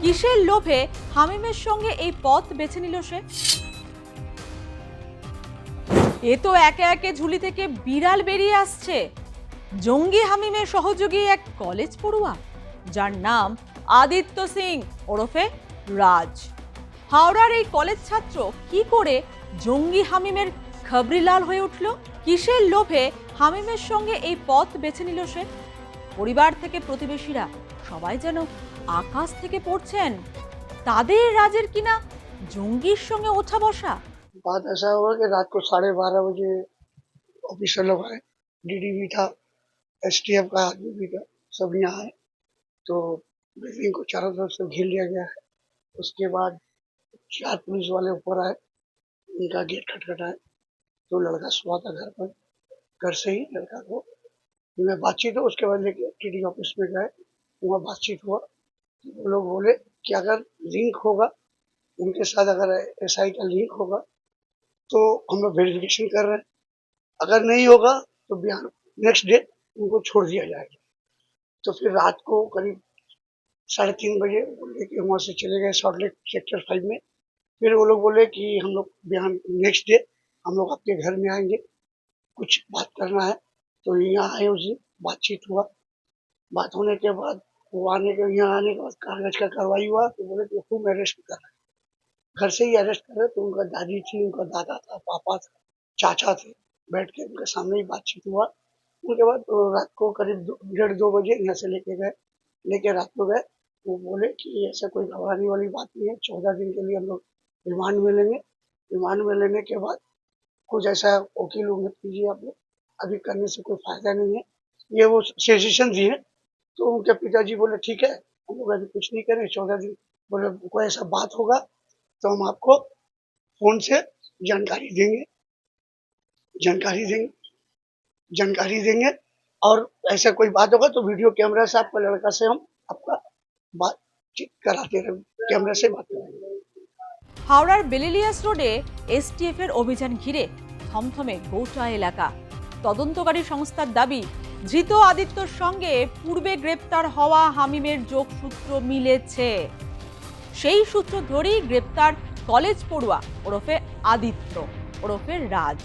কিসের লোভে হামিমের সঙ্গে এই পথ বেছে নিল সে? এ তো একে একে ঝুলি থেকে বিড়াল বেরিয়ে আসছে। জঙ্গি হামিমের সহযোগী এক কলেজ পড়ুয়া, যার নাম আদিত্য সিং ওরফে রাজ। হাওড়ার এই কলেজ ছাত্র কি করে জঙ্গি হামিমের খবরিলাল হয়ে উঠল? কিসের লোভে হামিমের সঙ্গে এই পথ বেছে নিল সে? পরিবার থেকে প্রতিবেশীরা সবাই যেন আকাশ থেকে পড়ছেন। তাদের রাজের কিনা জঙ্গির সঙ্গে ওঠা বসা। बात ऐसा हुआ कि रात को 12:30 बजे ऑफिसर लोग आए, डीडी भी था, एसटीएफ का आदमी भी था, सब यहाँ आए। तो बिल्डिंग को चारों तरफ से घेर लिया गया है। उसके बाद 4 पुलिस वाले ऊपर आए, उनका गेट खटखटाए तो लड़का सोया था घर पर। घर से ही लड़का को मैं बातचीत हो, उसके बाद लेके टीडी ऑफिस में गए, वहाँ बातचीत हुआ। तो वो लोग बोले कि अगर लिंक होगा उनके साथ, अगर एसआई का लिंक होगा तो हम लोग वेरिफिकेशन कर रहे हैं, अगर नहीं होगा तो बिहार नेक्स्ट डे उनको छोड़ दिया जाएगा। तो फिर रात को करीब 3:30 बजे बोले कि वहाँ से चले गए सॉल्टलेक सेक्टर 5 में। फिर वो लोग बोले कि हम लोग बिहार नेक्स्ट डे हम लोग आपके घर में आएंगे, कुछ बात करना है। तो यहाँ आए, उस दिन बातचीत हुआ। बात होने के बाद वो यहाँ आने के बाद कागज का कार्रवाई हुआ। तो बोले कि होम अरेस्ट कर रहे हैं, घर से ही अरेस्ट कर रहे। तो उनका दादी थी, उनका दादा था, पापा था, चाचा थे, बैठ के उनके सामने ही बातचीत हुआ। उनके बाद तो रात को करीब 1:30-2 बजे यहाँ से लेके रात को गए। वो बोले कि ऐसा कोई घबराने वाली बात नहीं है, 14 दिन के लिए हम लोग रिमांड में लेंगे। रिमांड में लेने के बाद कुछ ऐसा वकील मत कीजिए, आप लोग अभी करने से कोई फायदा नहीं है, ये वो सजेशन दिए। तो उनके पिताजी बोले ठीक है, हम लोग अभी कुछ नहीं करें, 14 दिन। बोले कोई ऐसा बात होगा तो हम आपको फोन से जानकारी देंगे और ऐसा कोई बात होगा तो वीडियो कैमरा से आपका लड़का से हम आपका बातचीत कराते रहे, कैमरा से बात करेंगे। হাওড়ার বেলিলিয়াস রোডে এসটিএফ এর অভিযান ঘিরে থমথমে গোটা এলাকা। তদন্তকারী সংস্থার দাবি, ধৃত আদিত্যর সঙ্গে পূর্বে গ্রেপ্তার হওয়া হামিমের যোগসূত্র মিলেছে। সেই সূত্র ধরেই গ্রেপ্তার কলেজ পড়ুয়া ওরফে আদিত্য ওরফে রাজ।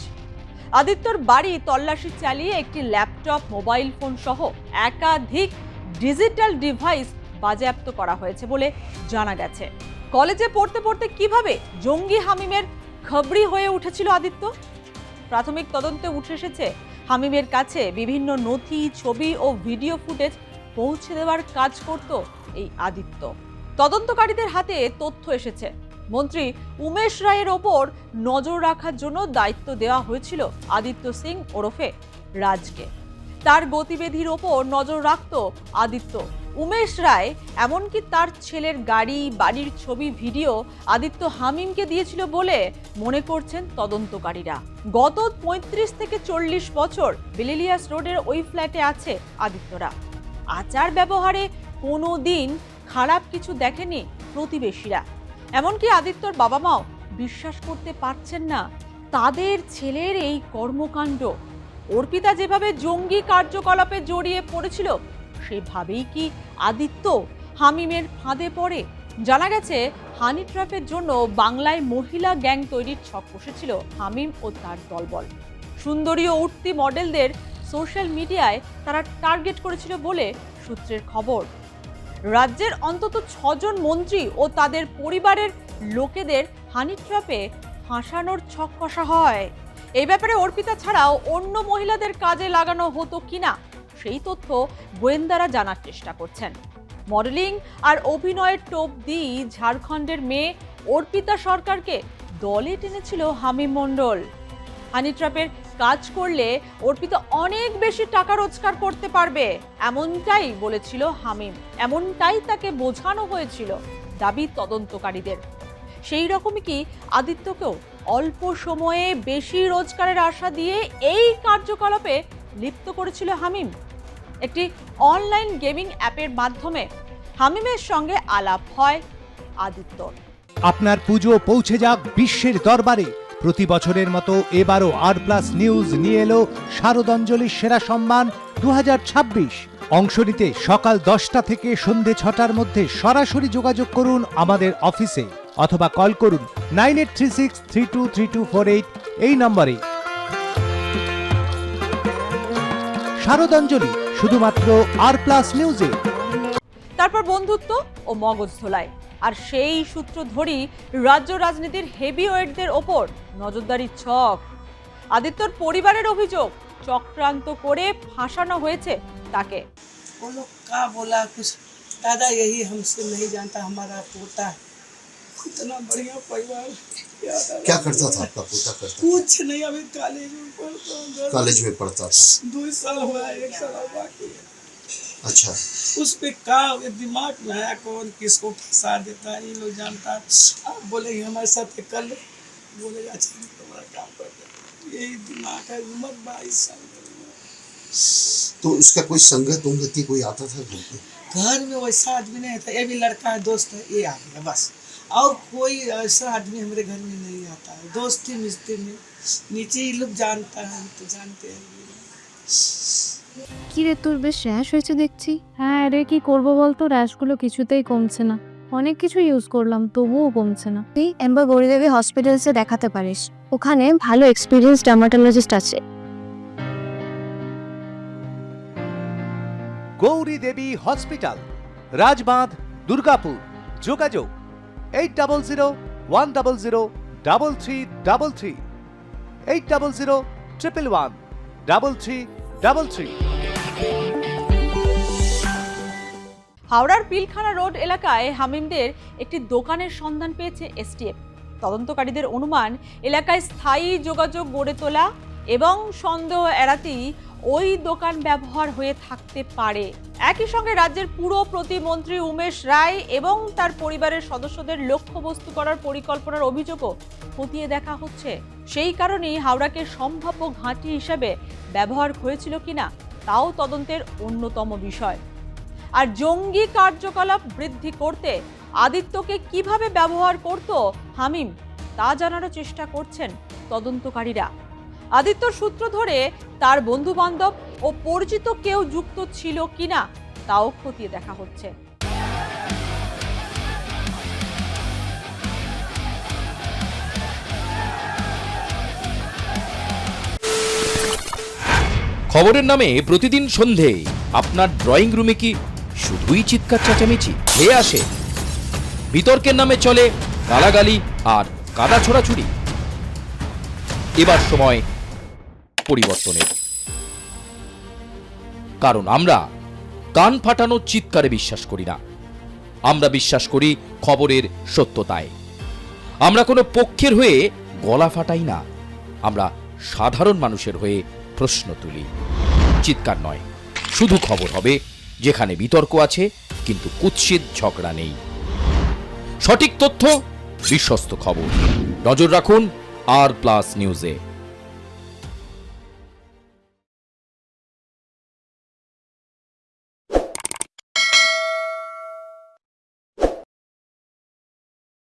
আদিত্যর বাড়ি তল্লাশি চালিয়ে একটি ল্যাপটপ, মোবাইল ফোন সহ একাধিক ডিজিটাল ডিভাইস বাজেয়াপ্ত করা হয়েছে বলে জানা গেছে। কলেজে পড়তে পড়তে কিভাবে জঙ্গি হামিমের খবরি হয়ে উঠেছিল আদিত্য? প্রাথমিক তদন্তে উঠে এসেছে, হামিমের কাছে বিভিন্ন নথি, ছবি ও ভিডিও ফুটেজ পৌঁছে দেওয়ার কাজ করত এই আদিত্য। তদন্তকারীদের হাতে তথ্য এসেছে, মন্ত্রী উমেশ রায়ের ওপর নজর রাখার জন্য দায়িত্ব দেওয়া হয়েছিল আদিত্য সিং ওরফে রাজকে। তার গতিবিধির ওপর নজর রাখত আদিত্য। উমেশ রায় এমনকি তার ছেলের গাড়ি, বাড়ির ছবি, ভিডিও আদিত্য হামিমকে দিয়েছিল বলে মনে করছেন তদন্তকারীরা। গত 35 থেকে 40 বছর বেলিলিয়াস রোডের ওই ফ্ল্যাটে আছে আদিত্যরা। আচার ব্যবহারে কোনো দিন খারাপ কিছু দেখেনি প্রতিবেশীরা। এমনকি আদিত্যর বাবা মাও বিশ্বাস করতে পারছেন না তাদের ছেলের এই কর্মকাণ্ড। অর্পিতা যেভাবে জঙ্গি কার্যকলাপে জড়িয়ে পড়েছিল, সেভাবেই কি আদিত্য হামিমের ফাঁদে পড়ে? জানা গেছে, হানি ট্র্যাপের জন্য বাংলায় মহিলা গ্যাং তৈরির ছক কষেছিল হামিম ও তার দলবল। সুন্দরী ও উঠতি মডেলদের সোশ্যাল মিডিয়ায় তারা টার্গেট করেছিল বলে সূত্রের খবর। রাজ্যের অন্তত 6 জন মন্ত্রী ও তাদের পরিবারের লোকেদের হানি ট্র্যাপে ফাঁসানোর ছক কষা হয়। এই ব্যাপারে অর্পিতা ছাড়াও অন্য মহিলাদের কাজে লাগানো হতো কিনা সেই তথ্য গোয়েন্দারা জানার চেষ্টা করছেন। মডেলিং আর অভিনয়ের টোপ দিয়ে ঝাড়খণ্ডের মেয়ে অর্পিতা সরকারকে দলে টেনেছিল হামিম মণ্ডল। হানি ট্র্যাপের কাজ করলে অর্পিতা অনেক বেশি টাকা রোজগার করতে পারবে, এমনটাই বলেছিল হামিম, এমনটাই তাকে বোঝানো হয়েছিল দাবি তদন্তকারীদের। সেই রকমই কি আদিত্যকেও অল্প সময়ে বেশি রোজগারের আশা দিয়ে এই কার্যকলাপে লিপ্ত করেছিল হামিম? একটি অনলাইন গেমিং অ্যাপের মাধ্যমে হামিমের সঙ্গে আলাপ হয় আদিত্যর। আপনার পুজো পৌঁছে যাক বিশ্বের দরবারে। প্রতি বছরের মতো এবারও আর প্লাস নিউজ নিয়ে এলো শারদাঞ্জলির সেরা সম্মান 2026। অংশ নিতে সকাল 10টা থেকে সন্ধে 6টার মধ্যে সরাসরি যোগাযোগ করুন আমাদের অফিসে অথবা কল করুন 9836323248 এই নম্বরে। শারদাঞ্জলি শুধুমাত্র আর+ নিউজে। তারপর বন্ধুত্ব ও মগজ ধোলাই, আর সেই সূত্র ধরি রাজ্য রাজনীতির হেভিওয়েটদের ওপর নজরদারির ছক। আদিত্যর পরিবারের অভিযোগ চক্রান্ত করে ফাঁসানো হয়েছে তাকে। वो लोग का बोला कुछ दादा यही हमसे नहीं जानता, हमारा पोता है इतना बढ़िया परिवार। क्या करता था आपका पोता? करता कुछ नहीं, अभी कॉलेज में पढ़ता था। कॉलेज में पढ़ता था। 2 साल हुआ है, 1 साल और बाकी है। अच्छा, उस पे का ये दिमाग में है कौन किसको फंसा देता है, ये लोग जानता है। आप बोले हमारे साथ कर ले, बोले अच्छा तुम्हारा काम करते, यही दिमाग है। उम्र 22 साल। तो उसका कोई संगत उंगति कोई आता था घर पे? घर में वैसा आदमी नहीं था, ये भी लड़का है दोस्त है, ये आ गया बस। और कोई ऐसा आदमी हमारे घर में नहीं आता है। दोस्ती मिस्ती में नीचे ही लोग जानता है, हम तो जानते हैं। কি রে, তোর বেশ র্যাশ হয়েছে দেখছি। হ্যাঁ রে, কি করবো বলতো, র্যাশগুলো কিছুতেই কমছে না। অনেক কিছু ইউজ করলাম তবুও কমছে না। তুই এম্বার গৌরীদেবী হসপিটালসে দেখাতে পারিস, ওখানে ভালো এক্সপিরিয়েন্স ডার্মাটোলজিস্ট আছে। গৌরী দেবী হসপিটাল, রাজবাঁধ, দুর্গাপুর। যোগাযোগ 8001003333, 8001113333। হাওড়ার পিলখানা রোড এলাকায় হামিমদের একটি দোকানের সন্ধান পেয়েছে এসটিএফ। তদন্তকারীদের অনুমান এলাকায় স্থায়ী যোগাযোগ গড়ে তোলা এবং সন্দেহ এড়াতেই ওই দোকান ব্যবহার হয়ে থাকতে পারে। একই সঙ্গে রাজ্যের পুর প্রতিমন্ত্রী উমেশ রায় এবং তার পরিবারের সদস্যদের লক্ষ্যবস্তু করার পরিকল্পনার অভিযোগও খতিয়ে দেখা হচ্ছে। সেই কারণেই হাওড়াকে সম্ভাব্য ঘাঁটি হিসেবে ব্যবহার হয়েছিল কিনা তাও তদন্তের অন্যতম বিষয়। আর জঙ্গি কার্যকলাপ বৃদ্ধি করতে আদিত্যকে কিভাবে ব্যবহার করত হামিম তা জানারও চেষ্টা করছেন তদন্তকারীরা। আদিত্যর সূত্র ধরে তার বন্ধু বান্ধব ও পরিচিত কেউ যুক্ত ছিল কিনা তাও খতিয়ে দেখা হচ্ছে। খবরের নামে প্রতিদিন সন্ধে আপনার ড্রয়িং রুমে কি শুধুই চিৎকার চেঁচামেচি খেয়ে আসে? বিতর্কের নামে চলে গালাগালি আর কাদা ছোড়াছুড়ি। এবার সময় পরিবর্তনের, কারণ আমরা কান ফাটানো চিৎকারে বিশ্বাস করি না। আমরা বিশ্বাস করি খবরের সত্যতায়। আমরা কোনো পক্ষের হয়ে গলা ফাটাই না, আমরা সাধারণ মানুষের হয়ে প্রশ্ন তুলি। চিৎকার নয়, শুধু খবর হবে যেখানে বিতর্ক আছে কিন্তু কুৎসিত ঝগড়া নেই। সঠিক তথ্য, বিশ্বস্ত খবর। নজর রাখুন আর+ নিউজে।